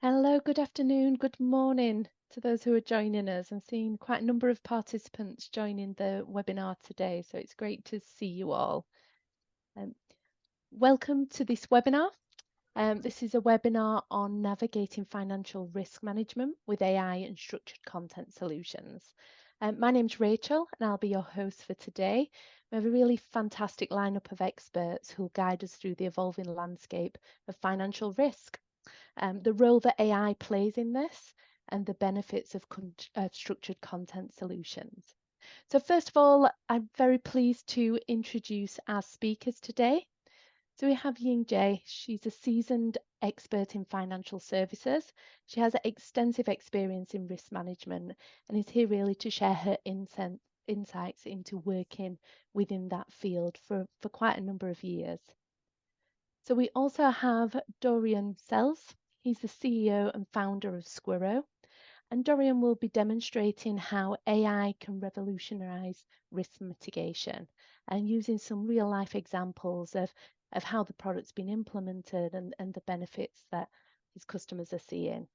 Hello, good afternoon, good morning to those who are joining us. I'm seeing quite a number of participants joining the webinar today, so it's great to see you all. Um, Welcome to this webinar. This is a webinar on navigating financial risk management with AI and structured content solutions. My name's Rachel and I'll be your host for today. We have a really fantastic lineup of experts who'll guide us through the evolving landscape of financial risk, the role that AI plays in this, and the benefits of structured content solutions. So first of all, I'm very pleased to introduce our speakers today. So we have Ying Jie. She's a seasoned expert in financial services. She has extensive experience in risk management and is here really to share her insights into working within that field for quite a number of years. So we also have Dorian Sells. He's the CEO and founder of Squirrow. And Dorian will be demonstrating how AI can revolutionize risk mitigation and using some real life examples of how the product's been implemented and the benefits that his customers are seeing.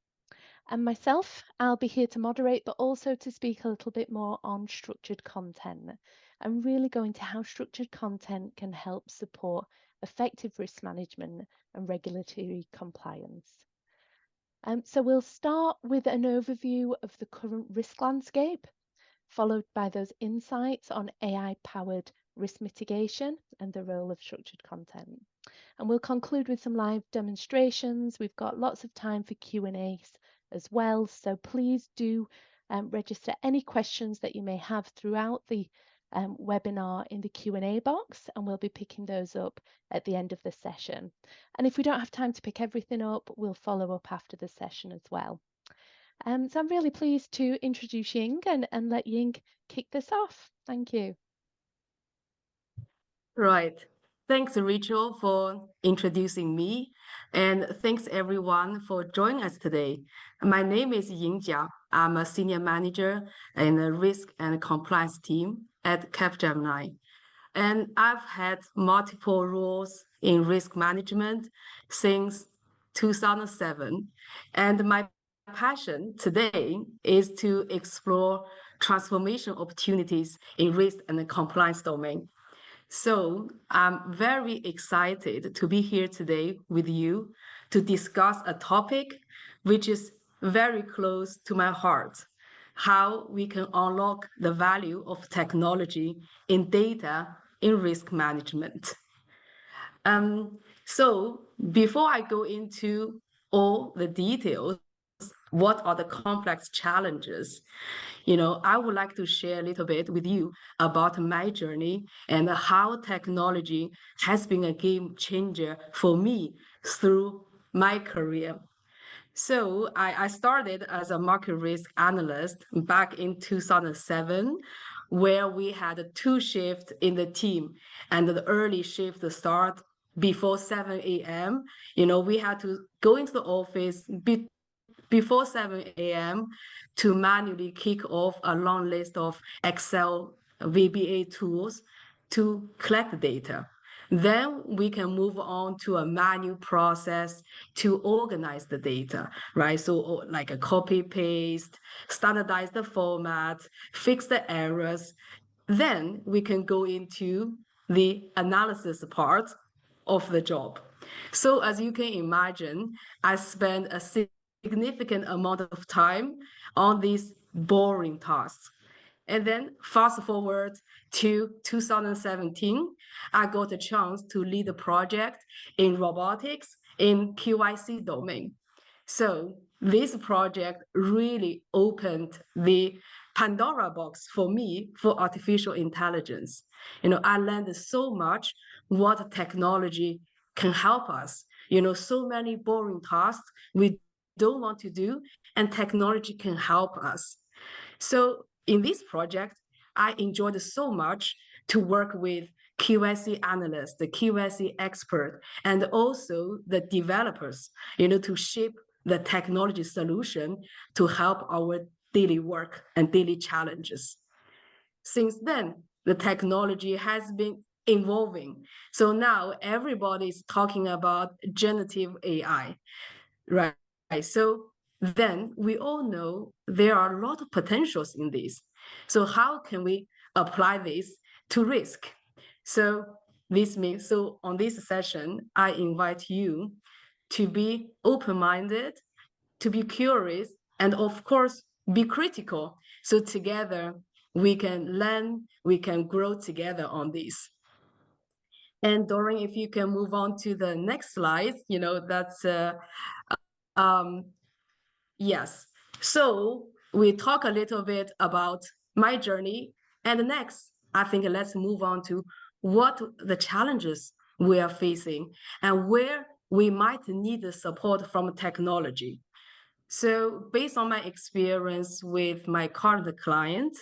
And myself, I'll be here to moderate, but also to speak a little bit more on structured content and really go into how structured content can help support effective risk management and regulatory compliance. So we'll start with an overview of the current risk landscape, followed by those insights on AI-powered risk mitigation and the role of structured content. And we'll conclude with some live demonstrations. We've got lots of time for Q&As as well, so please do register any questions that you may have throughout the webinar in the Q&A box, and we'll be picking those up at the end of the session. And if we don't have time to pick everything up, we'll follow up after the session as well. So I'm really pleased to introduce Ying and let Ying kick this off. Thank you. Right. Thanks, Rachel, for introducing me. And thanks, everyone, for joining us today. My name is Ying Jia. I'm a senior manager in the risk and compliance team at Capgemini. And I've had multiple roles in risk management since 2007. And my passion today is to explore transformation opportunities in risk and compliance domain. So I'm very excited to be here today with you to discuss a topic which is very close to my heart, how we can unlock the value of technology in data in risk management. So before I go into all the details, what are the complex challenges? I would like to share a little bit with you about my journey and how technology has been a game changer for me through my career. So I started as a market risk analyst back in 2007, where we had two shifts in the team, and the early shift start before 7 a.m. We had to go into the office before 7 a.m. to manually kick off a long list of Excel VBA tools to collect data. Then we can move on to a manual process to organize the data, right? So like a copy paste, standardize the format, fix the errors. Then we can go into the analysis part of the job. So as you can imagine, I spent a significant amount of time on these boring tasks. And then fast forward to 2017, I got a chance to lead a project in robotics in QIC domain. So this project really opened the Pandora box for me for artificial intelligence. I learned so much what technology can help us. So many boring tasks we don't want to do, and technology can help us. So in this project, I enjoyed so much to work with QSC analysts, the QSC expert, and also the developers, to shape the technology solution to help our daily work and daily challenges. Since then, the technology has been evolving. So now everybody is talking about generative AI, right? So then we all know there are a lot of potentials in this. So how can we apply this to risk? So this means, so on this session, I invite you to be open-minded, to be curious, and of course, be critical. So together we can learn, we can grow together on this. And Doreen, if you can move on to the next slide, that's um, yes. So we talk a little bit about my journey, and next, I think let's move on to what the challenges we are facing and where we might need the support from technology. So based on my experience with my current client,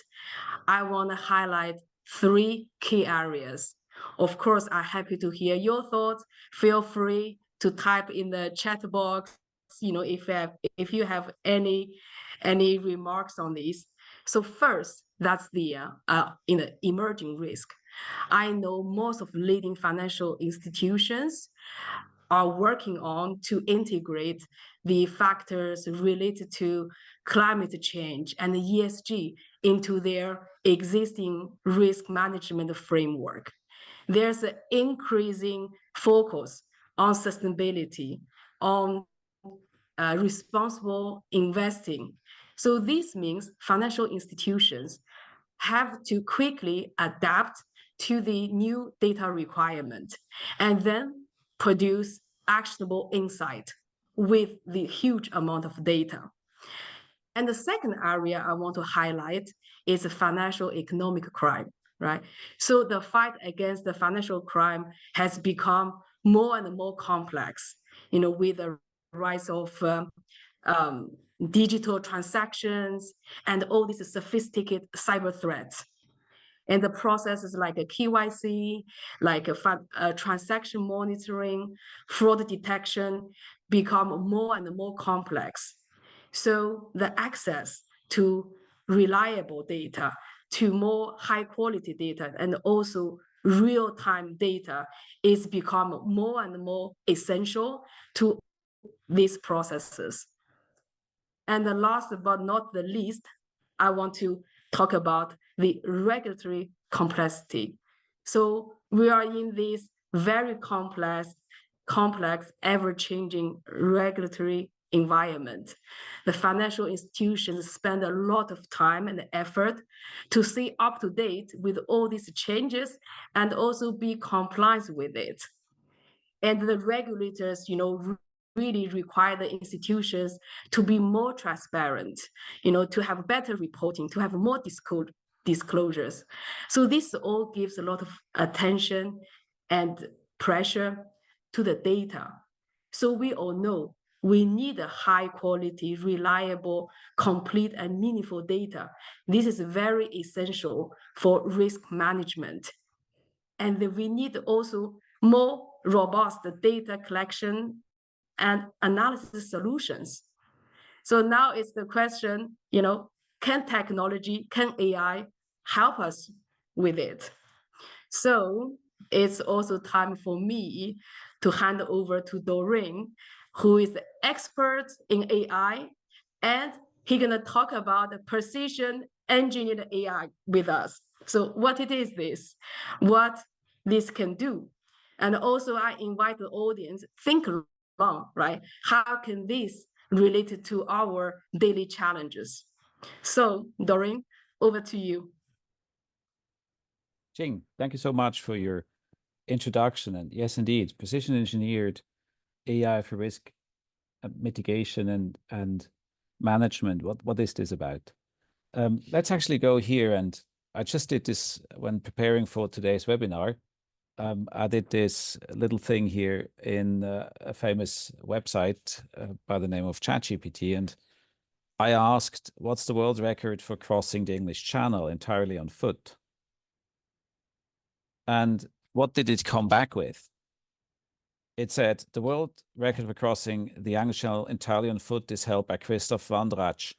I want to highlight three key areas. Of course, I'm happy to hear your thoughts. Feel free to type in the chat box, if you have any remarks on this. So first, that's the in the emerging risk. I know most of leading financial institutions are working on to integrate the factors related to climate change and ESG into their existing risk management framework. There's an increasing focus on sustainability, on responsible investing. So this means financial institutions have to quickly adapt to the new data requirement and then produce actionable insight with the huge amount of data. And the second area I want to highlight is financial economic crime, right? So the fight against the financial crime has become more and more complex, with the rise of digital transactions and all these sophisticated cyber threats. And the processes like a KYC, like a transaction monitoring, fraud detection become more and more complex. So the access to reliable data, to more high quality data, and also real-time data is become more and more essential to these processes. And the last but not the least, I want to talk about the regulatory complexity. So we are in this very complex, ever-changing regulatory environment. The financial institutions spend a lot of time and effort to stay up to date with all these changes and also be compliant with it. And the regulators, really require the institutions to be more transparent, to have better reporting, to have more disclosures. So this all gives a lot of attention and pressure to the data. So we all know we need a high quality, reliable, complete, and meaningful data. This is very essential for risk management. And we need also more robust data collection and analysis solutions. So now it's the question, can technology, can AI help us with it? So it's also time for me to hand over to Doreen, who is the expert in AI, and he's gonna talk about the precision engineered AI with us. So what it is this, what this can do. And also I invite the audience, think long, right? How can this relate to our daily challenges? So Doreen, over to you. Jing, thank you so much for your introduction. And yes, indeed, precision engineered AI for risk mitigation and management. What is this about? Let's actually go here. And I just did this when preparing for today's webinar. I did this little thing here in a famous website by the name of ChatGPT. And I asked, what's the world record for crossing the English Channel entirely on foot? And what did it come back with? It said, the world record for crossing the English Channel entirely on foot is held by Christoph Wandrach,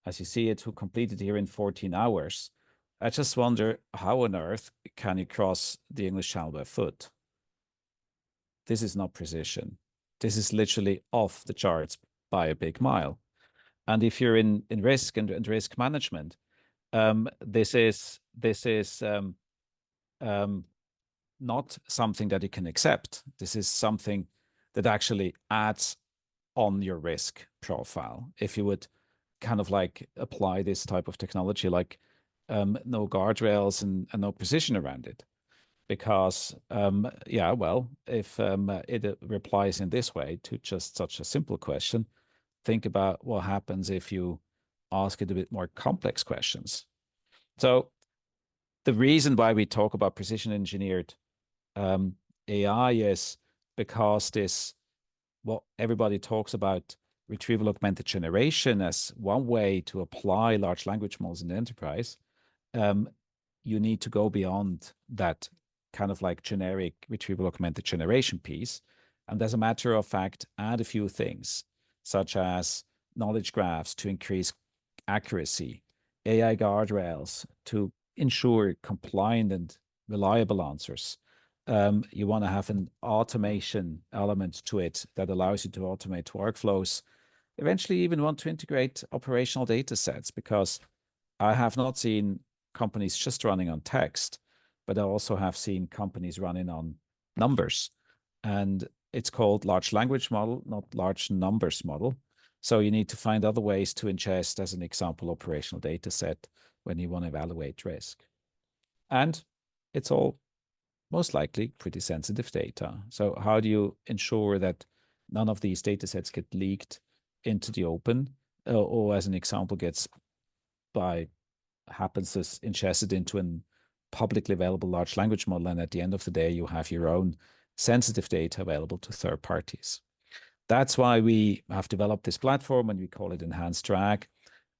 as you see it, who completed here in 14 hours. I just wonder, how on earth can you cross the English Channel by foot? This is not precision. This is literally off the charts by a big mile. And if you're in risk and risk management, this is not something that you can accept. This is something that actually adds on your risk profile. If you would kind of like apply this type of technology, like no guardrails and no precision around it. Because, yeah, well, if it replies in this way to just such a simple question, think about what happens if you ask it a bit more complex questions. So the reason why we talk about precision engineered AI is because what everybody talks about retrieval augmented generation as one way to apply large language models in the enterprise. You need to go beyond that kind of like generic retrieval augmented generation piece. And as a matter of fact, add a few things, such as knowledge graphs to increase accuracy, AI guardrails to ensure compliant and reliable answers. You want to have an automation element to it that allows you to automate workflows. Eventually, even want to integrate operational data sets, because I have not seen companies just running on text, but I also have seen companies running on numbers. And it's called large language model, not large numbers model. So you need to find other ways to ingest, as an example, operational data set when you want to evaluate risk. And it's all most likely pretty sensitive data. So how do you ensure that none of these data sets get leaked into the open, or as an example, gets happens is ingested into a publicly available large language model, and at the end of the day, you have your own sensitive data available to third parties. That's why we have developed this platform, and we call it Enhanced RAG,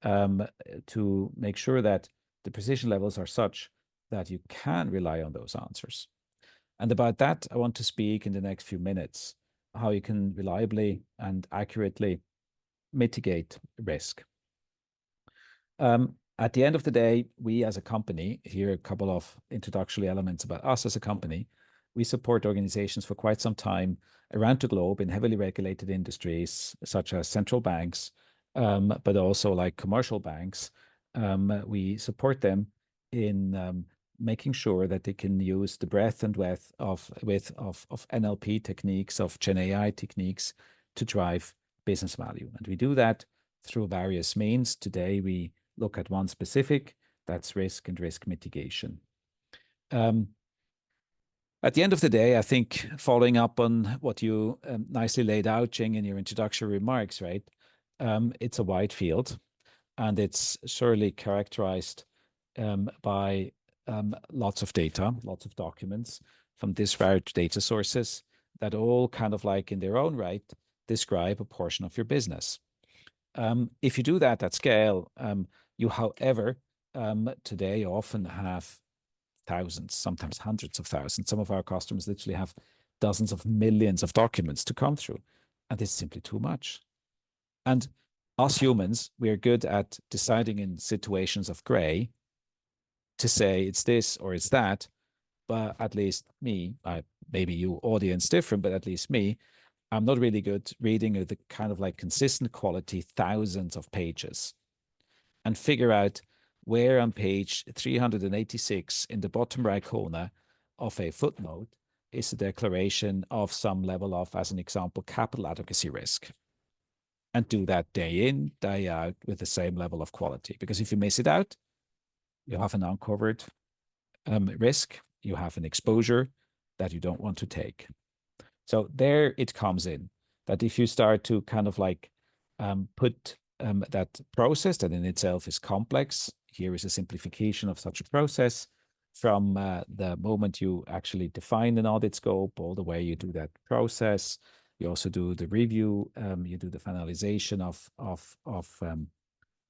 to make sure that the precision levels are such that you can rely on those answers. And about that, I want to speak in the next few minutes, how you can reliably and accurately mitigate risk. At the end of the day, we as a company, here are a couple of introductory elements about us as a company. We support organizations for quite some time around the globe in heavily regulated industries, such as central banks, but also like commercial banks. We support them in making sure that they can use the breadth and width of NLP techniques, of Gen AI techniques to drive business value. And we do that through various means. Today, we look at one specific, that's risk and risk mitigation. At the end of the day, I think following up on what you nicely laid out, Jing, in your introductory remarks, right? It's a wide field, and it's surely characterized by lots of data, lots of documents from disparate data sources that all kind of like in their own right describe a portion of your business. If you do that at scale, you, however, today often have thousands, sometimes hundreds of thousands. Some of our customers literally have dozens of millions of documents to come through, and it's simply too much. And us humans, we are good at deciding in situations of gray to say it's this or it's that. But at least me, maybe you audience different, but at least me, I'm not really good reading the kind of like consistent quality, thousands of pages, and figure out where on page 386 in the bottom right corner of a footnote is a declaration of some level of, as an example, capital adequacy risk. And do that day in, day out with the same level of quality. Because if you miss it out, you have an uncovered risk, you have an exposure that you don't want to take. So there it comes in, that if you start to kind of like put that process that in itself is complex, here is a simplification of such a process from the moment you actually define an audit scope, all the way you do that process. You also do the review, you do the finalization of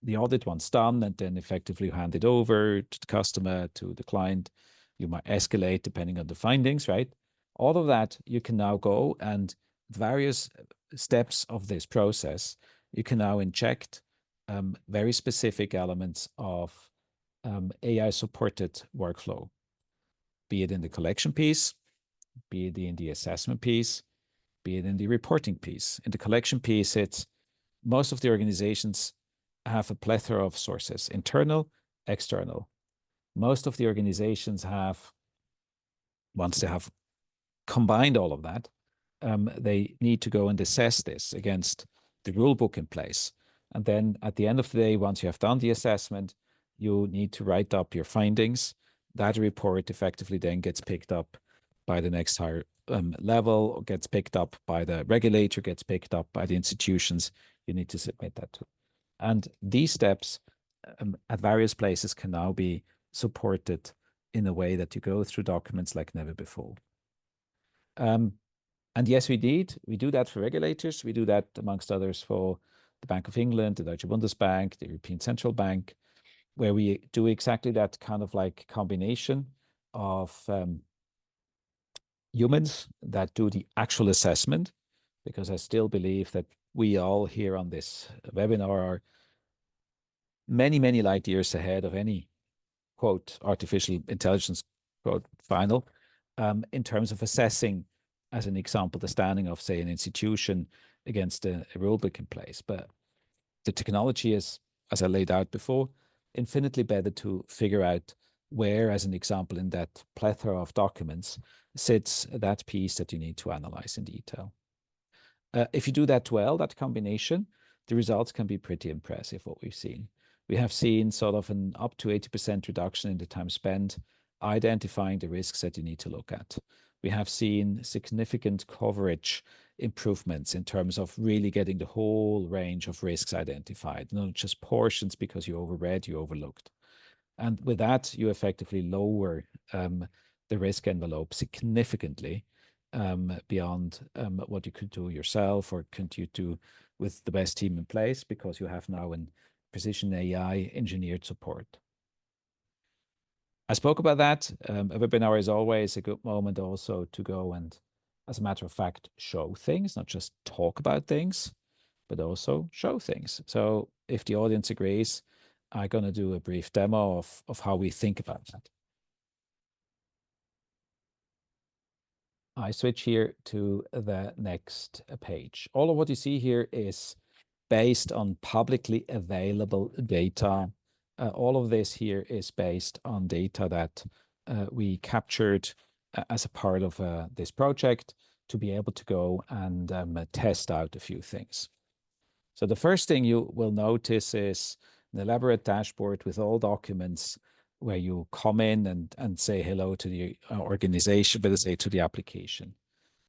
the audit once done, and then effectively hand it over to the customer, to the client. You might escalate depending on the findings, right? All of that, you can now go and various steps of this process, you can now inject very specific elements of AI-supported workflow, be it in the collection piece, be it in the assessment piece, be it in the reporting piece. In the collection piece, it's most of the organizations have a plethora of sources, internal, external. Most of the organizations have, once they have combined all of that, they need to go and assess this against the rule book in place. And then at the end of the day, once you have done the assessment, you need to write up your findings. That report effectively then gets picked up by the next higher level, or gets picked up by the regulator, gets picked up by the institutions you need to submit that to. And these steps at various places can now be supported in a way that you go through documents like never before. And yes, we do that for regulators. We do that amongst others for the Bank of England, the Deutsche Bundesbank, the European Central Bank, where we do exactly that kind of like combination of humans that do the actual assessment, because I still believe that we all here on this webinar are many, many light years ahead of any, quote, artificial intelligence, quote, final, in terms of assessing, as an example, the standing of, say, an institution against a rule book in place. But the technology is, as I laid out before, infinitely better to figure out where, as an example, in that plethora of documents sits that piece that you need to analyze in detail. If you do that well, that combination, the results can be pretty impressive, what we've seen. We have seen sort of an up to 80% reduction in the time spent identifying the risks that you need to look at. We have seen significant coverage improvements in terms of really getting the whole range of risks identified, not just portions because you overread, you overlooked. And with that, you effectively lower the risk envelope significantly beyond what you could do yourself or continue to with the best team in place, because you have now an precision AI engineered support. I spoke about that. A webinar is always a good moment also to go and, as a matter of fact, show things, not just talk about things, but also show things. So if the audience agrees, I'm going to do a brief demo of how we think about that. I switch here to the next page. All of what you see here is based on publicly available data. All of this here is based on data that we captured as a part of this project to be able to go and test out a few things. So the first thing you will notice is an elaborate dashboard with all documents where you come in and say hello to the organization, but say to the application.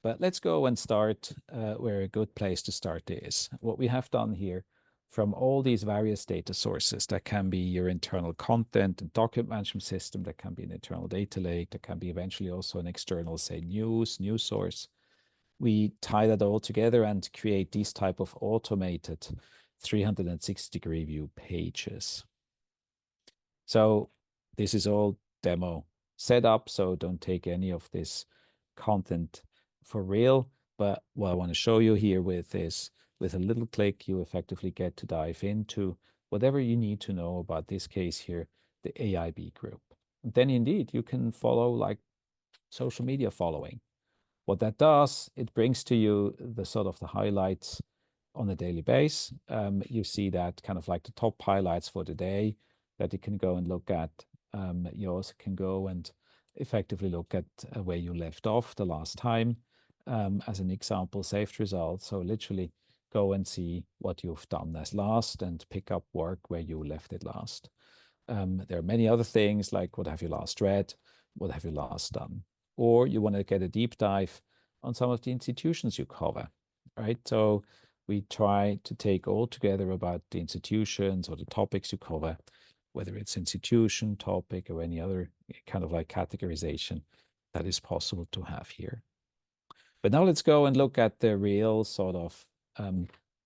But let's go and start where a good place to start is. What we have done here from all these various data sources, that can be your internal content and document management system, that can be an internal data lake, that can be eventually also an external, say, news source. We tie that all together and create these type of automated 360-degree view pages. So this is all demo setup, so don't take any of this content for real. But what I want to show you here with is, with a little click, you effectively get to dive into whatever you need to know about this case here, the AIB group. And then indeed, you can follow like social media following. What that does, it brings to you the sort of the highlights on a daily basis. You see that kind of like the top highlights for the day that you can go and look at. You also can go and effectively look at where you left off the last time. As an example, saved results. So literally go and see what you've done as last and pick up work where you left it last. There are many other things like what have you last read, what have you last done, or you want to get a deep dive on some of the institutions you cover, right? So we try to take all together about the institutions or the topics you cover, whether it's institution, topic, or any other kind of like categorization that is possible to have here. But now let's go and look at the real sort of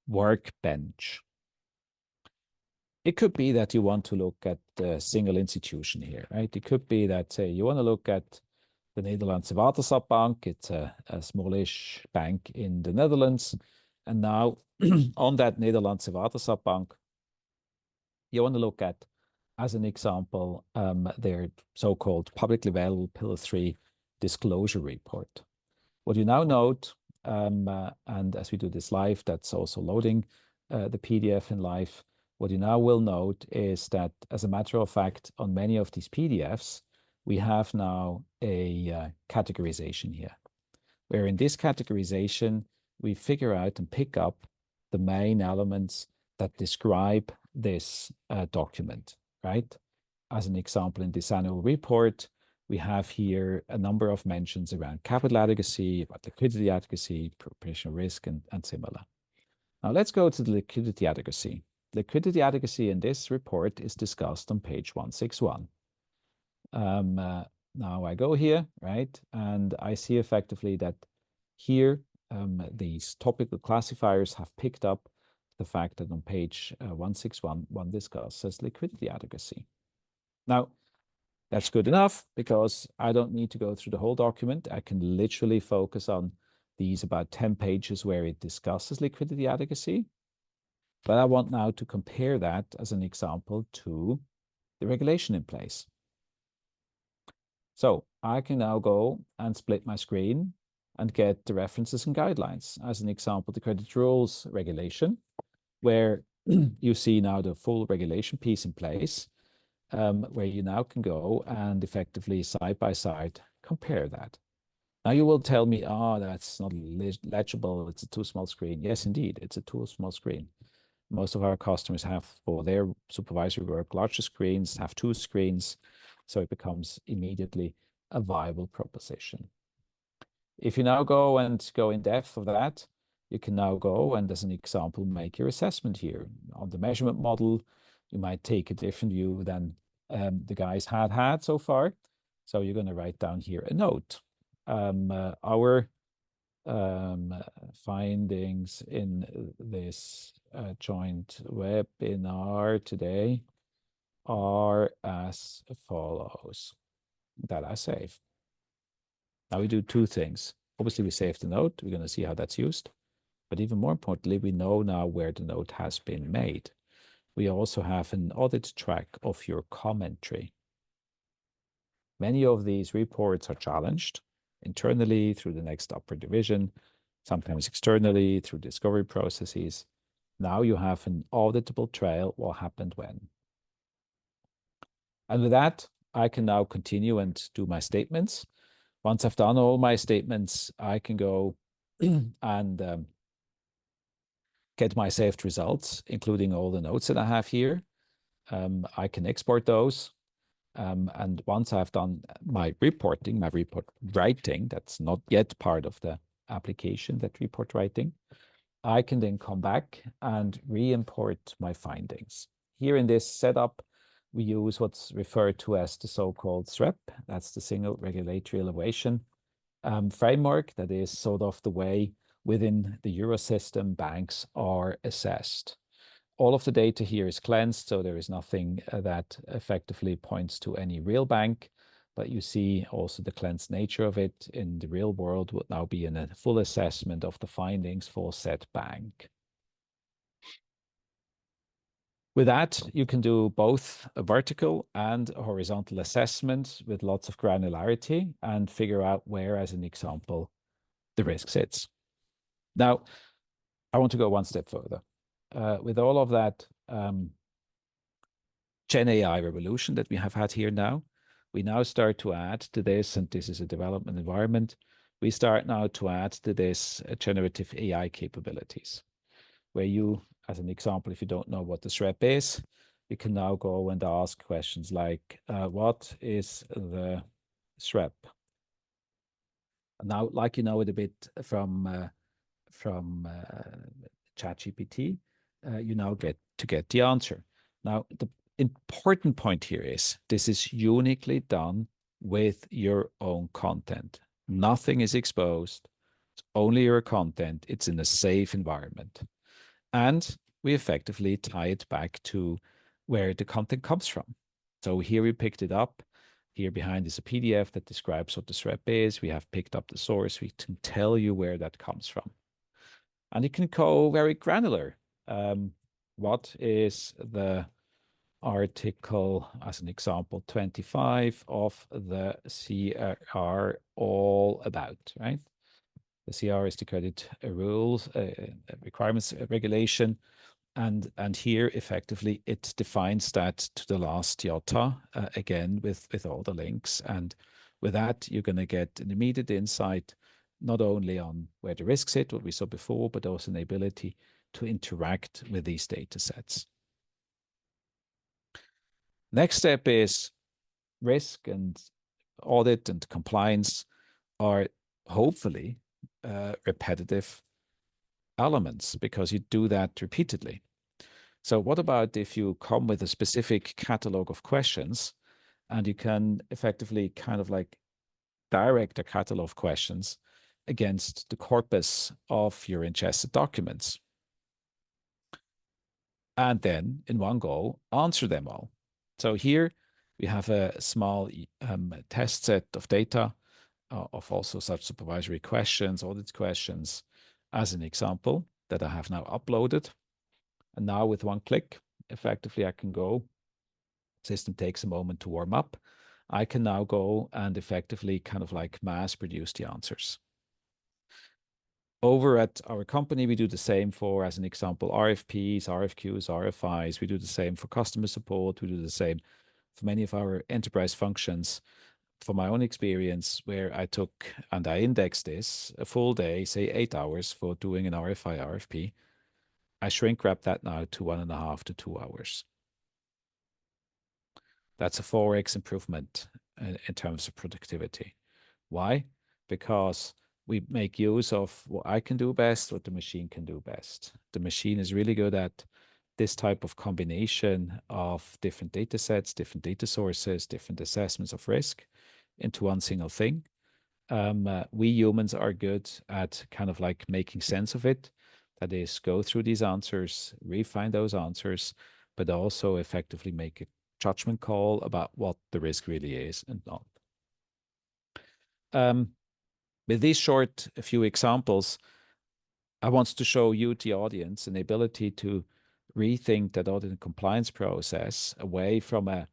workbench. It could be that you want to look at the single institution here, right? It could be that, say, you want to look at the Nederlandse Waterschapbank. It's a smallish bank in the Netherlands. And now on that Nederlandse Waterschapbank, you want to look at, as an example, their so-called publicly available Pillar 3 disclosure report. What you now note, and as we do this live, that's also loading the PDF in live, what you now will note is that, as a matter of fact, on many of these PDFs, we have now a categorization here, where in this categorization, we figure out and pick up the main elements that describe this document, right? As an example, in this annual report, we have here a number of mentions around capital adequacy, about liquidity adequacy, operational risk, and similar. Now let's go to the liquidity adequacy. Liquidity adequacy in this report is discussed on page 161. Now I go here, right? And I see effectively that here, these topical classifiers have picked up the fact that on page 161, one discusses liquidity adequacy. Now, that's good enough because I don't need to go through the whole document. I can literally focus on these about 10 pages where it discusses liquidity adequacy. But I want now to compare that as an example to the regulation in place. So I can now go and split my screen and get the references and guidelines. As an example, the credit rules regulation, where you see now the full regulation piece in place, where you now can go and effectively side by side compare that. Now you will tell me, oh, that's not legible, it's a too small screen. Yes, indeed, it's a too small screen. Most of our customers have, for their supervisory work, larger screens, have 2 screens, so it becomes immediately a viable proposition. If you now go in depth of that, you can now go and, as an example, make your assessment here. On the measurement model, you might take a different view than the guys had so far. So you're going to write down here a note. Our findings in this joint webinar today are as follows. That I save. Now we do 2 things. Obviously, we save the note. We're going to see how that's used. But even more importantly, we know now where the note has been made. We also have an audit track of your commentary. Many of these reports are challenged internally through the next upper division, sometimes externally through discovery processes. Now you have an auditable trail, what happened when. And with that, I can now continue and do my statements. Once I've done all my statements, I can go and get my saved results, including all the notes that I have here. I can export those. And once I've done my reporting, my report writing, that's not yet part of the application, that report writing, I can then come back and re-import my findings. Here in this setup, we use what's referred to as the so-called SREP. That's the Single Regulatory Evaluation framework. That is sort of the way within the Eurosystem banks are assessed. All of the data here is cleansed, so there is nothing that effectively points to any real bank, but you see also the cleansed nature of it in the real world would now be in a full assessment of the findings for said bank. With that, you can do both a vertical and a horizontal assessment with lots of granularity and figure out where, as an example, the risk sits. Now, I want to go one step further. With all of that Gen AI revolution that we have had here now, we now start to add to this, and this is a development environment, we start now to add to this generative AI capabilities, where you, as an example, if you don't know what the SREP is, you can now go and ask questions like, what is the SREP? Now, like you know it a bit from ChatGPT, you now get the answer. Now, the important point here is this is uniquely done with your own content. Nothing is exposed. It's only your content. It's in a safe environment. And we effectively tie it back to where the content comes from. So here we picked it up. Here behind is a PDF that describes what the SREP is. We have picked up the source. We can tell you where that comes from. And you can go very granular. What is the article, as an example, 25 of the CR all about, right? The CR is the credit rules, requirements regulation. And here, effectively, it defines that to the last iota, again, with all the links. And with that, you're going to get an immediate insight, not only on where the risks sit, what we saw before, but also an ability to interact with these data sets. Next step is risk and audit and compliance are hopefully repetitive elements because you do that repeatedly. So what about if you come with a specific catalog of questions and you can effectively kind of like direct a catalog of questions against the corpus of your ingested documents, and then in one go answer them all. So here we have a small test set of data of also such supervisory questions, audit questions, as an example that I have now uploaded. And now with one click, effectively I can go, system takes a moment to warm up. I can now go and effectively kind of like mass produce the answers. Over at our company, we do the same for, as an example, RFPs, RFQs, RFIs. We do the same for customer support. We do the same for many of our enterprise functions. From my own experience, where I took and I indexed this a full day, say 8 hours for doing an RFI, RFP, I shrink wrap that now to 1.5 to 2 hours. That's a 4x improvement in terms of productivity. Why? Because we make use of what I can do best, what the machine can do best. The machine is really good at this type of combination of different data sets, different data sources, different assessments of risk into one single thing. We humans are good at kind of like making sense of it. That is, go through these answers, refine those answers, but also effectively make a judgment call about what the risk really is and not. With these short a few examples, I want to show you, the audience, an ability to rethink that audit and compliance process away from a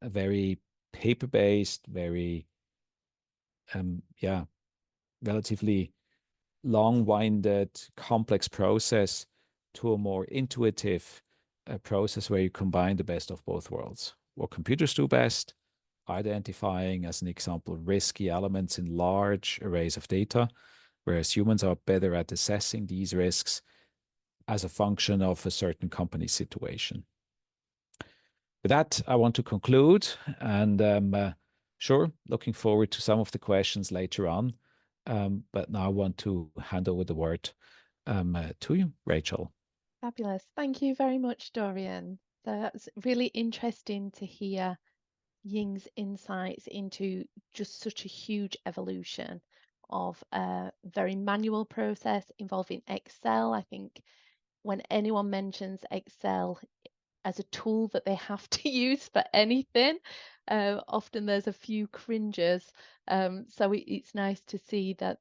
very paper-based, very relatively long-winded, complex process to a more intuitive process where you combine the best of both worlds. What computers do best, identifying, as an example, risky elements in large arrays of data, whereas humans are better at assessing these risks as a function of a certain company situation. With that, I want to conclude, and sure, looking forward to some of the questions later on. But now I want to hand over the word to you, Rachel. Fabulous. Thank you very much, Dorian. That's really interesting to hear Ying's insights into just such a huge evolution of a very manual process involving Excel. I think when anyone mentions Excel as a tool that they have to use for anything, often there's a few cringers. So it's nice to see that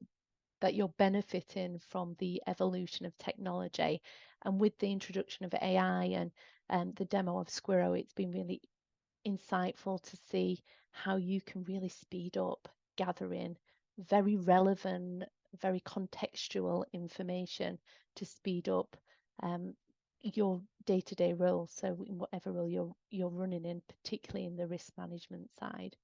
you're benefiting from the evolution of technology. And with the introduction of AI and the demo of Squirrow, it's been really insightful to see how you can really speed up gathering very relevant, very contextual information to speed up your day-to-day role. So in whatever role you're running in, particularly in the risk management side.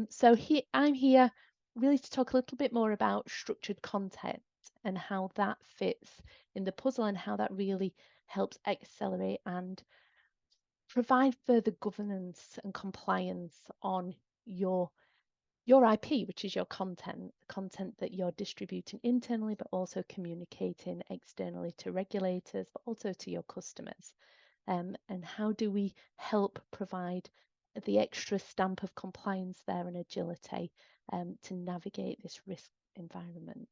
So I'm here really to talk a little bit more about structured content and how that fits in the puzzle and how that really helps accelerate and provide further governance and compliance on your IP, which is your content that you're distributing internally, but also communicating externally to regulators, but also to your customers. And how do we help provide the extra stamp of compliance there and agility to navigate this risk environment?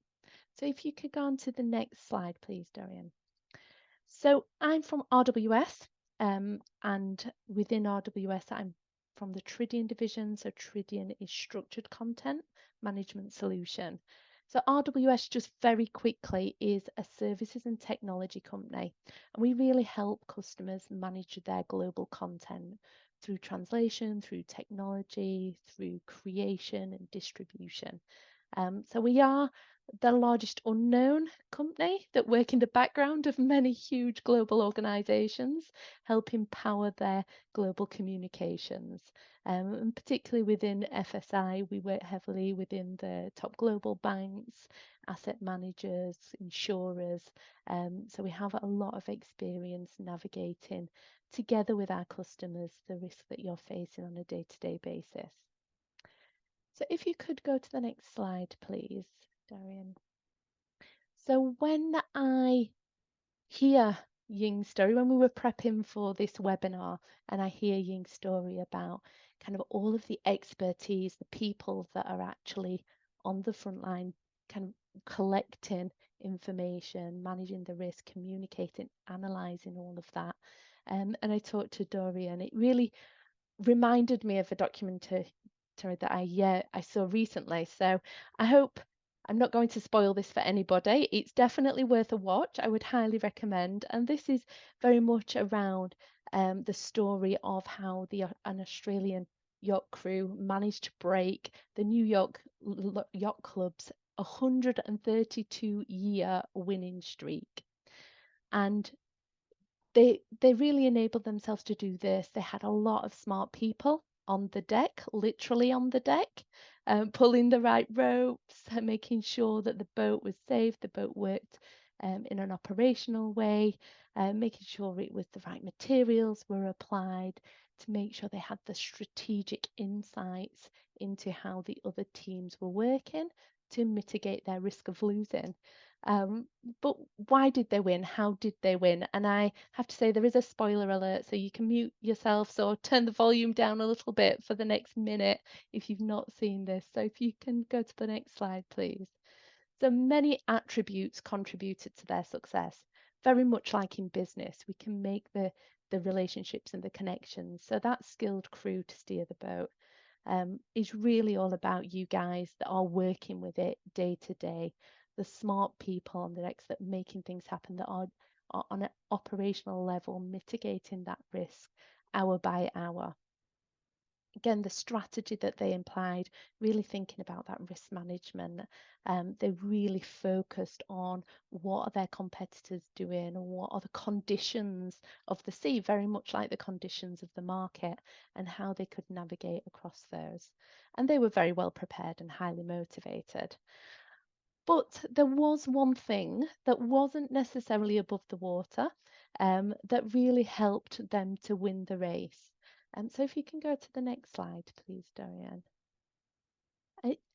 So if you could go on to the next slide, please, Dorian. So I'm from RWS, and within RWS, I'm from the Tridion division. So Tridion is structured content management solution. So RWS, just very quickly, is a services and technology company, and we really help customers manage their global content through translation, through technology, through creation and distribution. So we are the largest unknown company that work in the background of many huge global organizations, helping power their global communications. And particularly within FSI, we work heavily within the top global banks, asset managers, insurers. So we have a lot of experience navigating together with our customers the risk that you're facing on a day-to-day basis. So if you could go to the next slide, please, Darian. So when I hear Ying's story, when we were prepping for this webinar, and I hear Ying's story about kind of all of the expertise, the people that are actually on the front line, kind of collecting information, managing the risk, communicating, analysing all of that. And I talked to Dorian, it really reminded me of a documentary that I saw recently. So I hope I'm not going to spoil this for anybody. It's definitely worth a watch. I would highly recommend. And this is very much around the story of how an Australian yacht crew managed to break the New York Yacht Club's 132-year winning streak. And they really enabled themselves to do this. They had a lot of smart people on the deck, literally on the deck, pulling the right ropes, making sure that the boat was safe, the boat worked in an operational way, making sure it was the right materials were applied to make sure they had the strategic insights into how the other teams were working to mitigate their risk of losing. Um, but why did they win? How did they win? And I have to say there is a spoiler alert, so you can mute yourself or turn the volume down a little bit for the next minute if you've not seen this. So if you can go to the next slide, please. So many attributes contributed to their success. Very much like in business, we can make the relationships and the connections. So that skilled crew to steer the boat is really all about you guys that are working with it day to day, the smart people on the decks that are making things happen, that are on an operational level mitigating that risk hour by hour. Again, the strategy that they implied, really thinking about that risk management. They really focused on what are their competitors doing and what are the conditions of the sea, very much like the conditions of the market, and how they could navigate across those. And they were very well prepared and highly motivated. But there was one thing that wasn't necessarily above the water that really helped them to win the race. So if you can go to the next slide, please, Dorian.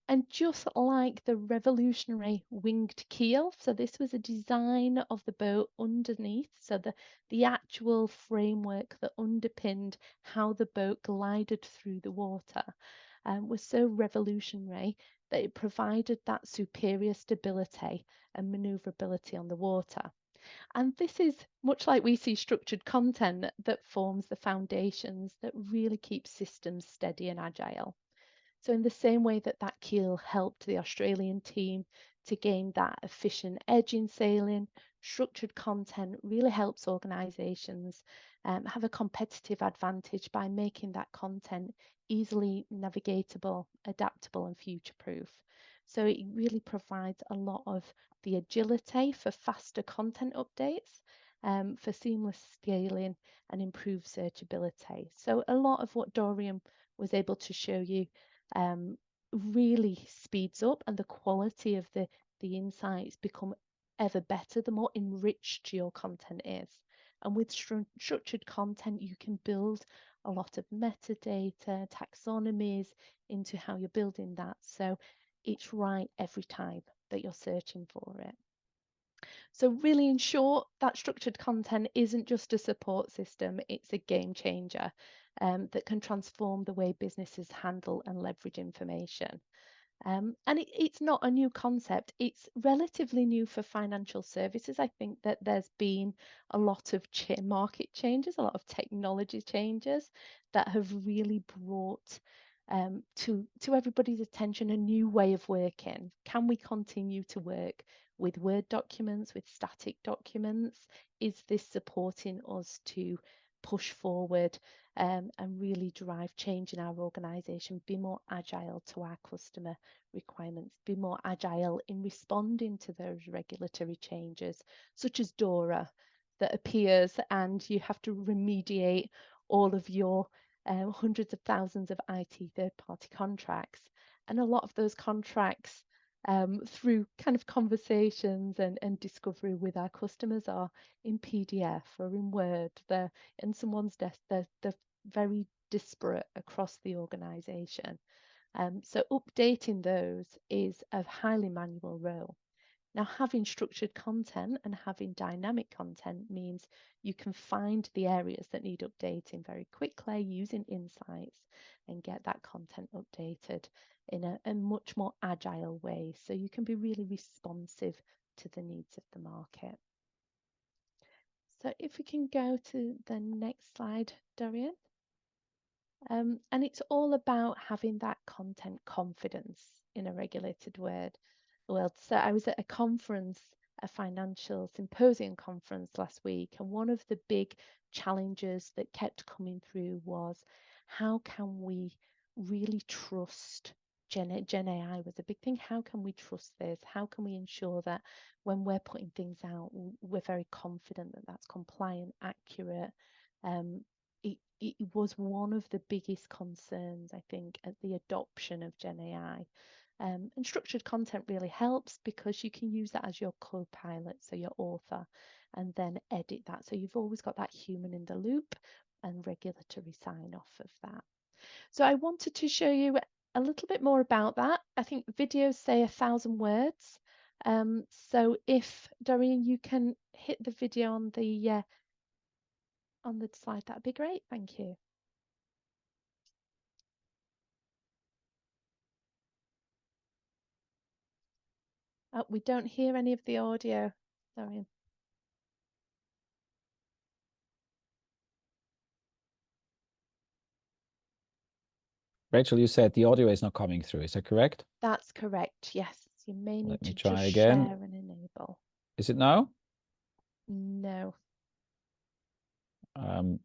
And just like the revolutionary winged keel, so this was a design of the boat underneath, so the actual framework that underpinned how the boat glided through the water was so revolutionary that it provided that superior stability and maneuverability on the water. And this is much like we see structured content that forms the foundations that really keep systems steady and agile. So in the same way that that keel helped the Australian team to gain that efficient edge in sailing, structured content really helps organisations have a competitive advantage by making that content easily navigatable, adaptable and future-proof. So it really provides a lot of the agility for faster content updates, for seamless scaling and improved searchability. So a lot of what Dorian was able to show you really speeds up, and the quality of the insights become ever better the more enriched your content is. And with structured content, you can build a lot of metadata, taxonomies into how you're building that. So it's right every time that you're searching for it. So really, in short, that structured content isn't just a support system, it's a game changer that can transform the way businesses handle and leverage information. And it's not a new concept. It's relatively new for financial services. I think that there's been a lot of market changes, a lot of technology changes that have really brought to everybody's attention a new way of working. Can we continue to work with Word documents, with static documents? Is this supporting us to push forward and really drive change in our organisation, be more agile to our customer requirements, be more agile in responding to those regulatory changes, such as DORA that appears and you have to remediate all of your hundreds of thousands of IT third-party contracts. And a lot of those contracts through kind of conversations and discovery with our customers are in PDF or in Word. They're in someone's desk. They're very disparate across the organisation. So updating those is a highly manual role. Now, having structured content and having dynamic content means you can find the areas that need updating very quickly using insights and get that content updated in a much more agile way. So you can be really responsive to the needs of the market. So if we can go to the next slide, Dorian. And it's all about having that content confidence in a regulated world. So I was at a conference, a financial symposium conference last week, and one of the big challenges that kept coming through was how can we really trust Gen AI was a big thing. How can we trust this? How can we ensure that when we're putting things out, we're very confident that that's compliant, accurate? It was one of the biggest concerns, I think, at the adoption of Gen AI. And structured content really helps because you can use that as your co-pilot, so your author, and then edit that. So you've always got that human in the loop and regulatory sign off of that. So I wanted to show you a little bit more about that. I think videos say 1,000 words. So if, Dorian, you can hit the video on the slide, that'd be great. Thank you. Oh, we don't hear any of the audio, Dorian. Rachel, you said the audio is not coming through. Is that correct? That's correct. Yes. You may need to try just again. share and enable. Is it now? No. And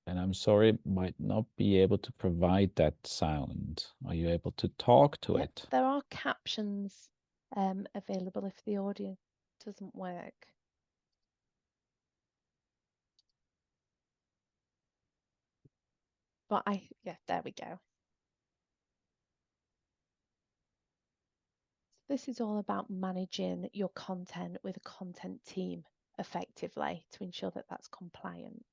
I'm sorry, might not be able to provide that sound. Are you able to talk to it? There are captions available if the audio doesn't work. But yeah, there we go. This is all about managing your content with a content team effectively to ensure that that's compliant.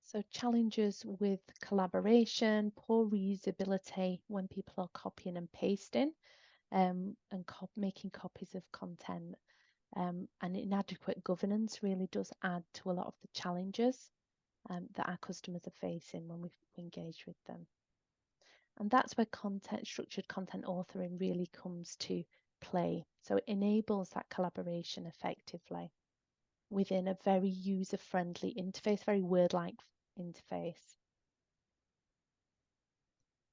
So challenges with collaboration, poor reusability when people are copying and pasting, and making copies of content, and inadequate governance really does add to a lot of the challenges that our customers are facing when we engage with them. And that's where structured content authoring really comes to play. So it enables that collaboration effectively within a very user-friendly interface, very word-like interface.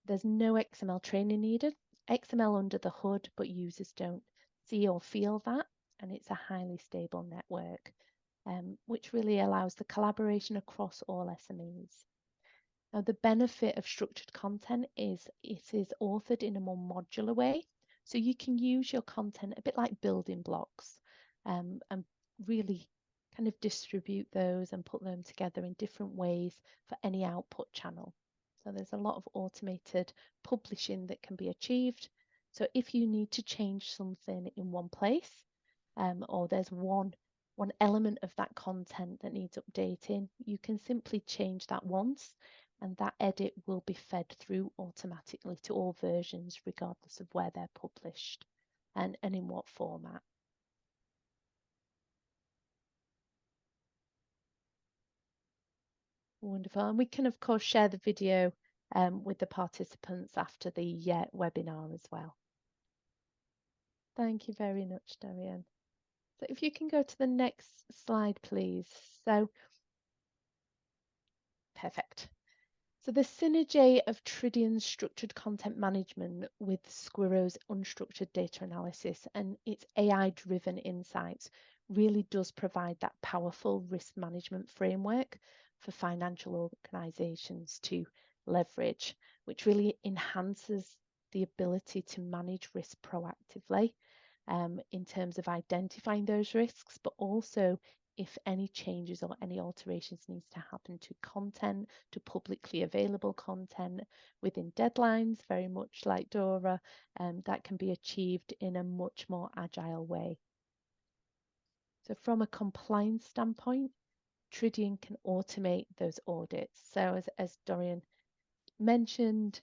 There's no XML training needed. XML under the hood, but users don't see or feel that. And it's a highly stable network, which really allows the collaboration across all SMEs. Now, the benefit of structured content is it is authored in a more modular way. So you can use your content a bit like building blocks and really kind of distribute those and put them together in different ways for any output channel. So there's a lot of automated publishing that can be achieved. So if you need to change something in one place, or there's one element of that content that needs updating, you can simply change that once, and that edit will be fed through automatically to all versions, regardless of where they're published and in what format. Wonderful. And we can, of course, share the video with the participants after the webinar as well. Thank you very much, Dorian. So if you can go to the next slide, please. So, perfect. So the synergy of Tridian's structured content management with Squiro's unstructured data analysis and its AI-driven insights really does provide that powerful risk management framework for financial organizations to leverage, which really enhances the ability to manage risk proactively in terms of identifying those risks, but also if any changes or any alterations needs to happen to content, to publicly available content within deadlines, very much like Dora, that can be achieved in a much more agile way. So from a compliance standpoint, Tridian can automate those audits. So as Dorian mentioned,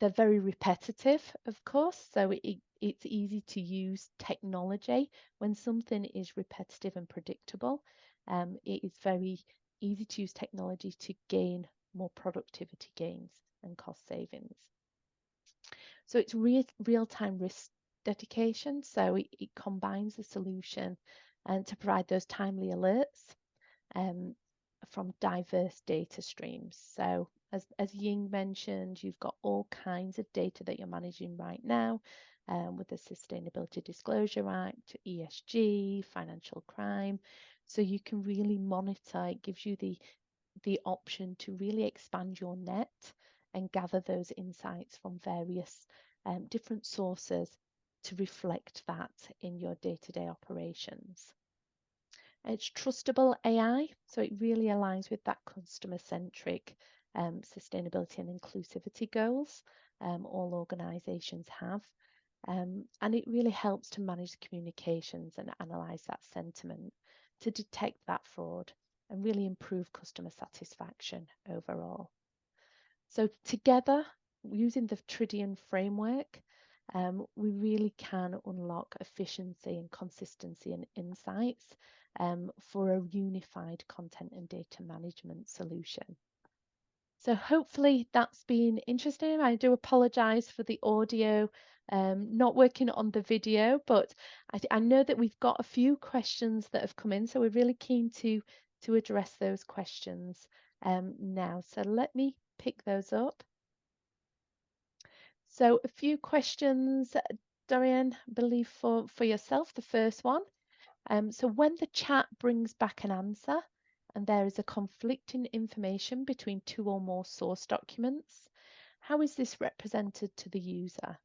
they're very repetitive, of course, so it's easy to use technology when something is repetitive and predictable. It is very easy to use technology to gain more productivity gains and cost savings. So it's real-time risk dedication, so it combines the solution and to provide those timely alerts from diverse data streams. So as Ying mentioned, you've got all kinds of data that you're managing right now with the Sustainability Disclosure Act, ESG, financial crime. So you can really monitor, it gives you the option to really expand your net and gather those insights from various different sources to reflect that in your day-to-day operations. It's trustable AI, so it really aligns with that customer-centric sustainability and inclusivity goals all organisations have. And it really helps to manage communications and analyse that sentiment to detect that fraud and really improve customer satisfaction overall. So together, using the Tridian framework, we really can unlock efficiency and consistency and insights for a unified content and data management solution. So hopefully that's been interesting. I do apologise for the audio not working on the video, but I know that we've got a few questions that have come in, so we're really keen to address those questions now. So let me pick those up. So a few questions, Dorian, I believe for yourself. The first one. So when the chat brings back an answer and there is a conflicting information between two or more source documents, how is this represented to the user?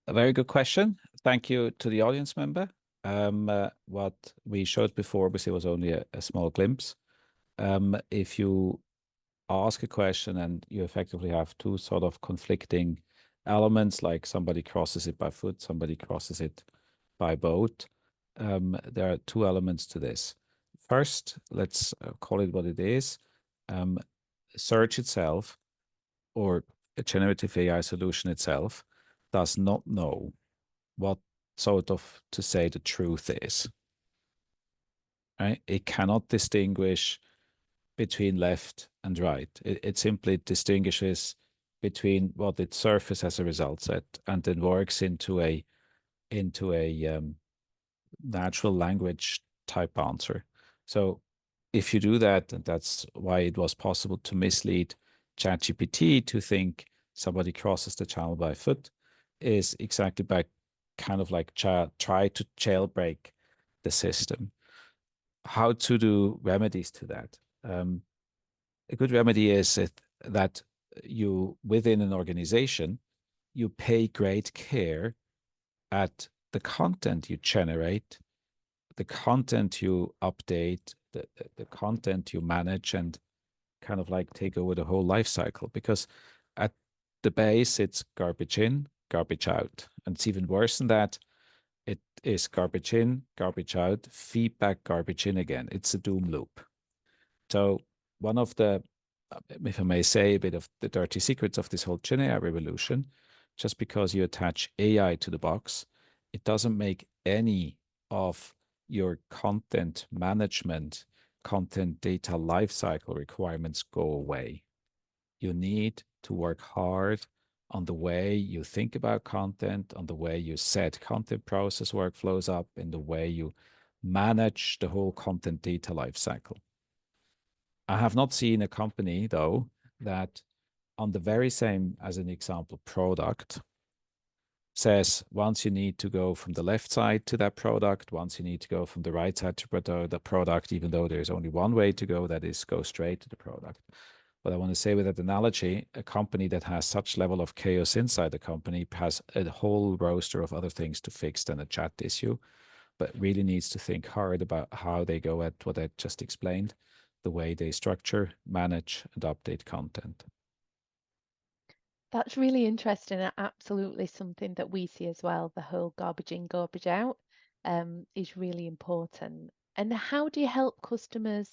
A very good question. Thank you to the audience member. What we showed before obviously was only a small glimpse. If you ask a question and you effectively have two sort of conflicting elements, like somebody crosses it by foot, somebody crosses it by boat, there are two elements to this. First, let's call it what it is. Search itself, or a generative AI solution itself, does not know what sort of, to say, the truth is. Right? It cannot distinguish between left and right. It simply distinguishes between what it surfaces as a result set and then works into a natural language type answer. So if you do that, and that's why it was possible to mislead ChatGPT to think somebody crosses the channel by foot, is exactly by kind of like try to jailbreak the system. How to do remedies to that? A good remedy is that you, within an organization, you pay great care at the content you generate, the content you update, the content you manage, and kind of like take over the whole life cycle. Because at the base, it's garbage in, garbage out. And it's even worse than that. It is garbage in, garbage out, feedback, garbage in again. It's a doom loop. So one of the, if I may say, a bit of the dirty secrets of this whole Gen AI revolution, just because you attach AI to the box, it doesn't make any of your content management, content data lifecycle requirements go away. You need to work hard on the way you think about content, on the way you set content process workflows up, in the way you manage the whole content data lifecycle. I have not seen a company, though, that on the very same, as an example, product says once you need to go from the left side to that product, once you need to go from the right side to the product, even though there's only one way to go, that is go straight to the product. But I want to say with that analogy, a company that has such level of chaos inside the company has a whole roster of other things to fix than a chat issue, but really needs to think hard about how they go at what I just explained, the way they structure, manage, and update content. That's really interesting and absolutely something that we see as well. The whole garbage in, garbage out is really important. And how do you help customers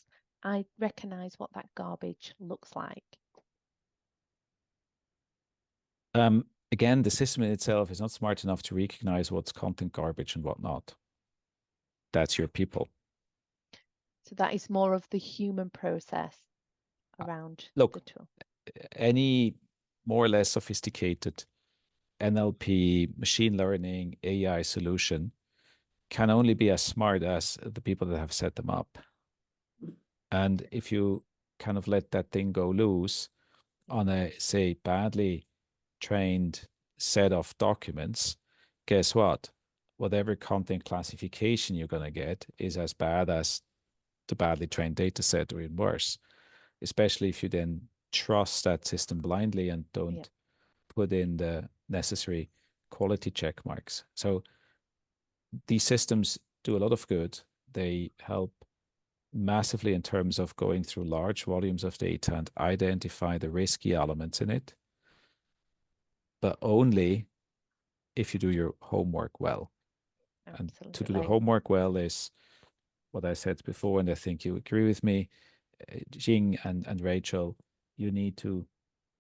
recognize what that garbage looks like? Again, the system in itself is not smart enough to recognize what's content garbage and what not. That's your people. So that is more of the human process around Look, the tool. Any more or less sophisticated NLP, machine learning, AI solution can only be as smart as the people that have set them up. And if you kind of let that thing go loose on a, say, badly trained set of documents, guess what? Whatever content classification you're going to get is as bad as the badly trained data set, or even worse, especially if you then trust that system blindly and don't put in the necessary quality check marks. So these systems do a lot of good. They help massively in terms of going through large volumes of data and identify the risky elements in it, but only if you do your homework well. Absolutely. And to do the homework well is what I said before, and I think you agree with me, Jing and Rachel, you need to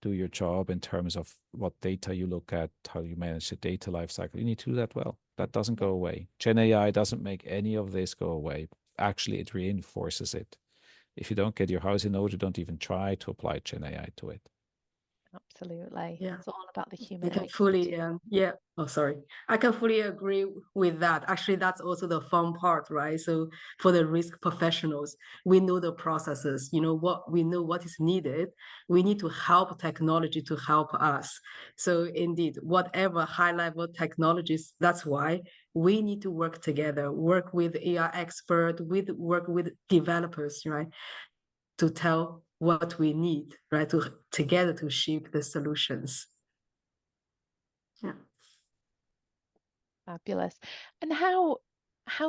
do your job in terms of what data you look at, how you manage the data lifecycle. You need to do that well. That doesn't go away. Gen AI doesn't make any of this go away. Actually, it reinforces it. If you don't get your house in order, don't even try to apply Gen AI to it. Absolutely. Yeah. It's all about the I human can element. fully, I can fully agree with that. Actually, that's also the fun part, right? So for the risk professionals, we know the processes, we know what is needed. We need to help technology to help us. So indeed, whatever high level technologies, that's why we need to work together, work with AI expert, work with developers, right? To tell what we need, right? Together to shape the solutions. Yeah. Fabulous. And how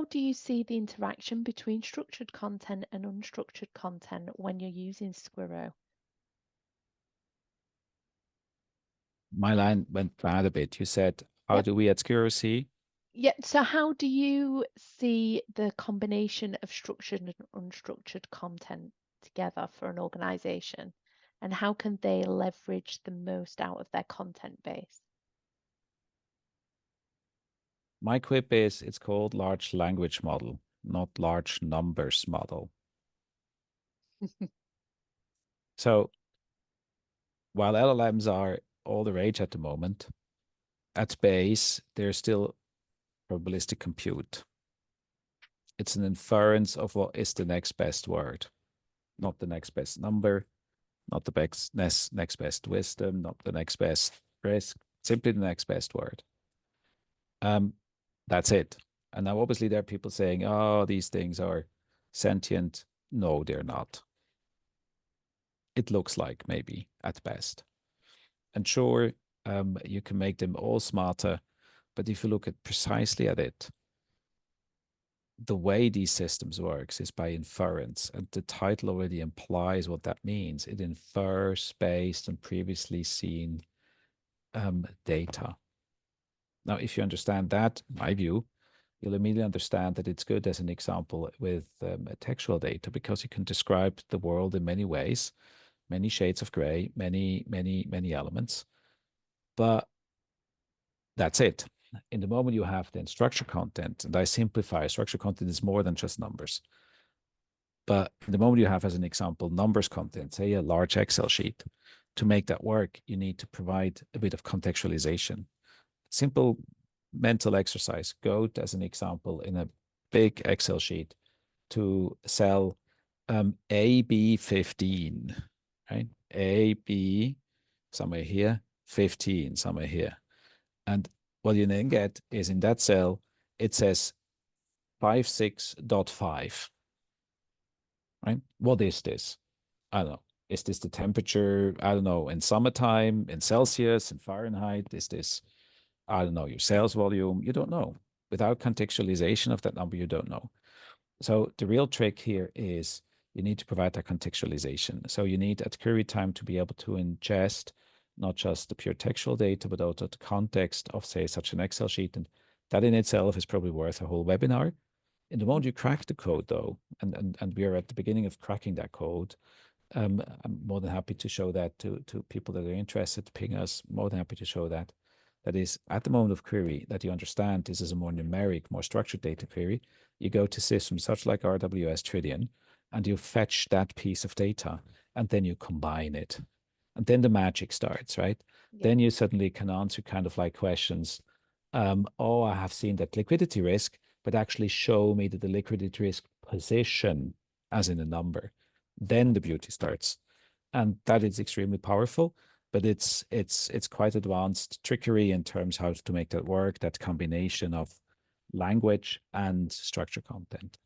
do you see the interaction between structured content and unstructured content when you're using Squirrel? My line went bad a bit. You said, how do we at Skuro see? Yeah, so how do you see the combination of structured and unstructured content together for an organization? And how can they leverage the most out of their content base? My quip is it's called large language model, not large numbers model. So while LLMs are all the rage at the moment, at base, they're still probabilistic compute. It's an inference of what is the next best word, not the next best number, not the next best wisdom, not the next best risk, simply the next best word. That's it. And now obviously there are people saying, oh, these things are sentient. No, they're not. It looks like maybe at best. And sure, you can make them all smarter, but if you look at precisely at it, the way these systems works is by inference, and the title already implies what that means. It infers based on previously seen data. Now, if you understand that, my view, you'll immediately understand that it's good as an example with textual data, because you can describe the world in many ways, many shades of gray, many elements. But that's it. In the moment you have then structured content, and I simplify, structured content is more than just numbers. But in the moment you have, as an example, numbers content, say a large Excel sheet, to make that work, you need to provide a bit of contextualization. Simple mental exercise. Go to, as an example, in a big Excel sheet to cell AB15, right? AB somewhere here, 15 somewhere here. And what you then get is in that cell, it says 56.5, right? What is this? I don't know. Is this the temperature? I don't know. In summertime, in Celsius, in Fahrenheit, is this, I don't know, your sales volume? You don't know. Without contextualization of that number, you don't know. So the real trick here is you need to provide that contextualization. So you need at query time to be able to ingest not just the pure textual data, but also the context of, say, such an Excel sheet. And that in itself is probably worth a whole webinar. In the moment you crack the code, though, and we are at the beginning of cracking that code, I'm more than happy to show that to people that are interested, ping us, more than happy to show that. That is, at the moment of query, that you understand this is a more numeric, more structured data query, you go to systems such like RWS Tridion, and you fetch that piece of data, and then you combine it. And then the magic starts, right? Yeah. Then you suddenly can answer kind of like questions. Oh, I have seen that liquidity risk, but actually show me that the liquidity risk position as in a number. Then the beauty starts. And that is extremely powerful, but it's quite advanced trickery in terms how to make that work, that combination of language and structure content.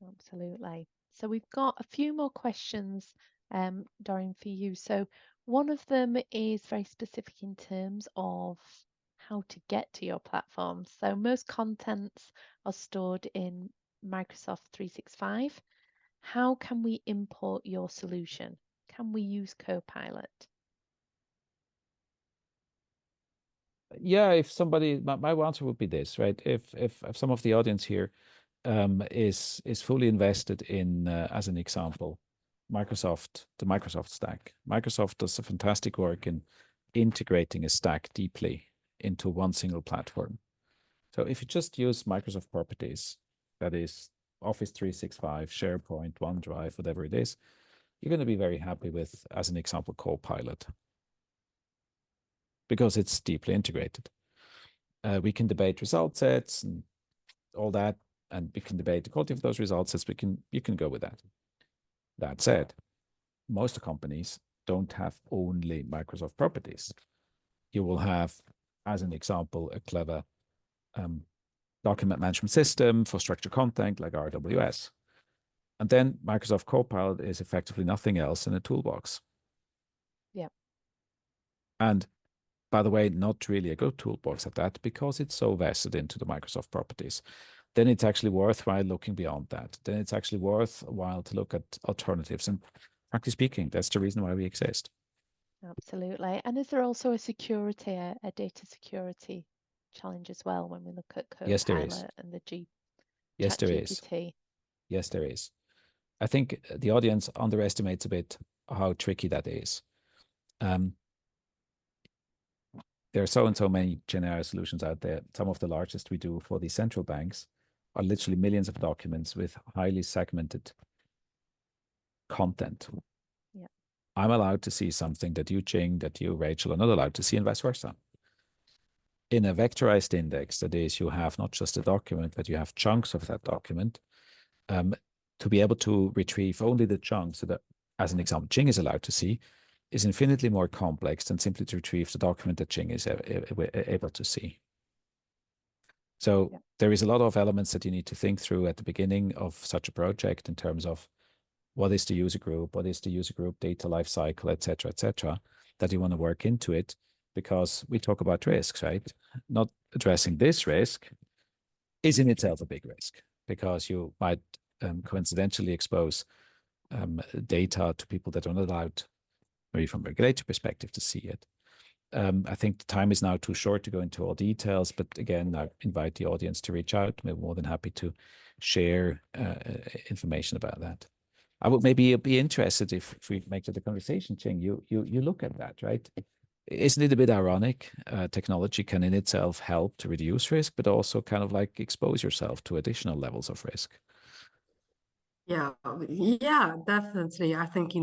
Absolutely. So we've got a few more questions, Dorian, for you. So one of them is very specific in terms of how to get to your platform. So most contents are stored in Microsoft 365. How can we import your solution? Can we use Copilot? Yeah, if somebody, my answer would be this, right? If some of the audience here is fully invested in, as an example, Microsoft, the Microsoft stack. Microsoft does a fantastic work in integrating a stack deeply into one single platform. So if you just use Microsoft properties, that is Office 365, SharePoint, OneDrive, whatever it is, you're going to be very happy with, as an example, Copilot, because it's deeply integrated. We can debate result sets and all that, and we can debate the quality of those result sets. You can go with that. That said, most companies don't have only Microsoft properties. You will have, as an example, a clever document management system for structured content like RWS. And then Microsoft Copilot is effectively nothing else than a toolbox. Yeah. And by the way, not really a good toolbox at that, because it's so vested into the Microsoft properties. Then it's actually worthwhile looking beyond that. Then it's actually worthwhile to look at alternatives. And frankly speaking, that's the reason why we exist. Absolutely. And is there also a security, a data security challenge as well when we look at Yes, there is. Copilot and the Yes, there is. ChatGPT? Yes, there is. I think the audience underestimates a bit how tricky that is. There are so and so many generic solutions out there. Some of the largest we do for the central banks are literally millions of documents with highly segmented content. Yeah. I'm allowed to see something that you, Ching, that you, Rachel, are not allowed to see, and vice versa. In a vectorized index, that is, you have not just a document, but you have chunks of that document. To be able to retrieve only the chunks that, as an example, Ching is allowed to see, is infinitely more complex than simply to retrieve the document that Ching is able to see. So Yeah. there is a lot of elements that you need to think through at the beginning of such a project in terms of what is the user group, what is the user group data lifecycle, et cetera, that you want to work into it, because we talk about risks, right? Not addressing this risk is in itself a big risk, because you might coincidentally expose data to people that are not allowed, maybe from a regulatory perspective, to see it. I think the time is now too short to go into all details, but again, I invite the audience to reach out. We're more than happy to share information about that. I would maybe be interested if we make it a conversation, Ching. You look at that, right? Isn't it a bit ironic? Technology can in itself help to reduce risk, but also kind of like expose yourself to additional levels of risk. Yeah, definitely. I think,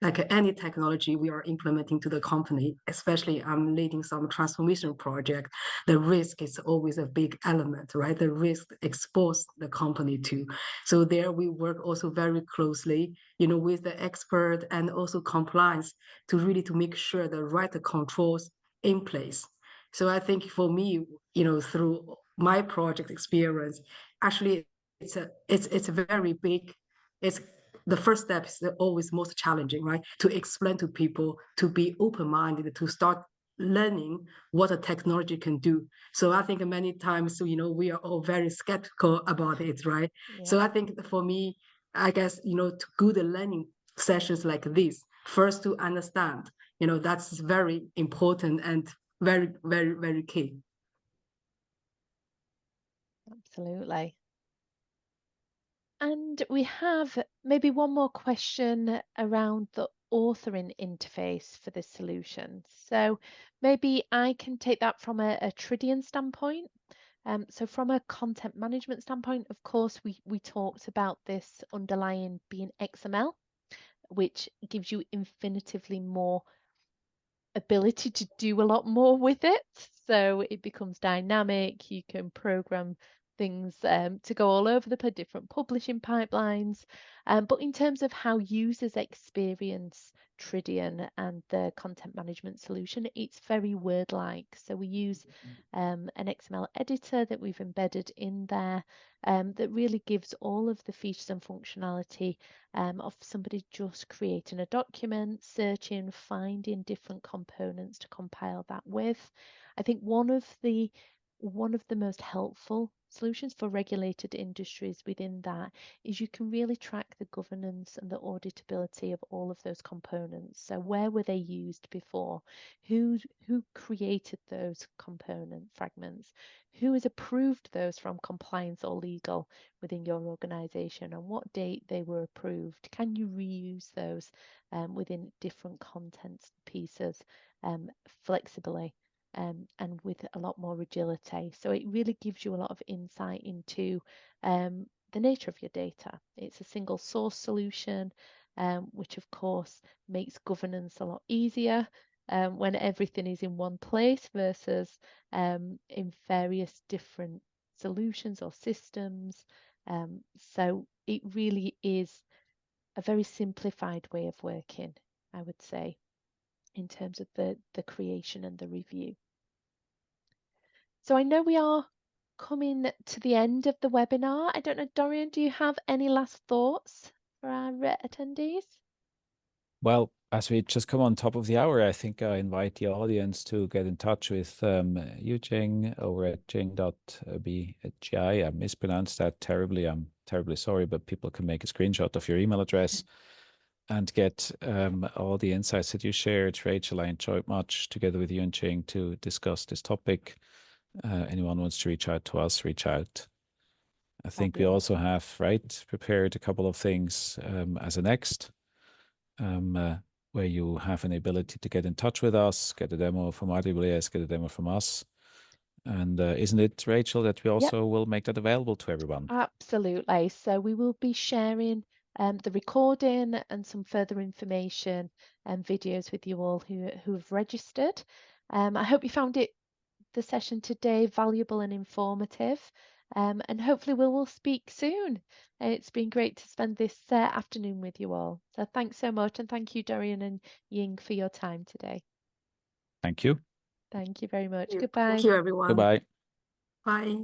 like any technology we are implementing to the company, especially I'm leading some transformation project, the risk is always a big element, right? The risk exposed the company to. So there we work also very closely, with the expert and also compliance to really to make sure the right controls in place. So I think for me, through my project experience, actually it's a very big it's the first step is always most challenging, right? To explain to people, to be open-minded, to start learning what a technology can do. So I think many times, we are all very skeptical about it, right? So Yeah, I think for me, I guess, to good learning sessions like this, first to understand, that's very important and very, very, very key. absolutely. And we have maybe one more question around the authoring interface for this solution. So maybe I can take that from a Tridian standpoint. So from a content management standpoint, of course, we talked about this underlying being XML, which gives you infinitively more ability to do a lot more with it. So it becomes dynamic. You can program things to go all over the place, different publishing pipelines. But in terms of how users experience Tridian and the content management solution, it's very Word-like. So we use an XML editor that we've embedded in there that really gives all of the features and functionality of somebody just creating a document, searching, finding different components to compile that with. I think one of the most helpful solutions for regulated industries within that is you can really track the governance and the auditability of all of those components. So where were they used before? Who created those component fragments? Who has approved those from compliance or legal within your organization, and what date they were approved? Can you reuse those within different content pieces flexibly? And with a lot more agility. So it really gives you a lot of insight into the nature of your data. It's a single source solution, which of course makes governance a lot easier when everything is in one place versus in various different solutions or systems. So it really is a very simplified way of working, I would say, in terms of the creation and the review. So I know we are coming to the end of the webinar. I don't know, Dorian, do you have any last thoughts for our attendees? Well, as we just come on top of the hour, I think I invite the audience to get in touch with you, Jing, over at jing.b@gi. I mispronounced that terribly. I'm terribly sorry, but people can make a screenshot of your email address and get all the insights that you shared. Rachel, I enjoyed much together with you and Jing to discuss this topic. Anyone wants to reach out to us, reach out. I think we Fabulous. also have, prepared a couple of things as a next, where you have an ability to get in touch with us, get a demo from RWS, get a demo from us. And isn't it, Rachel, that we also will make that available to everyone? Absolutely. So we will be sharing the recording and some further information and videos with you all who have registered. I hope you found the session today valuable and informative. And hopefully we will speak soon. It's been great to spend this afternoon with you all. So thanks so much, and thank you, Dorian and Ying, for your time today. Thank you. Thank you very much. Thank Goodbye. you, everyone. Goodbye. Bye.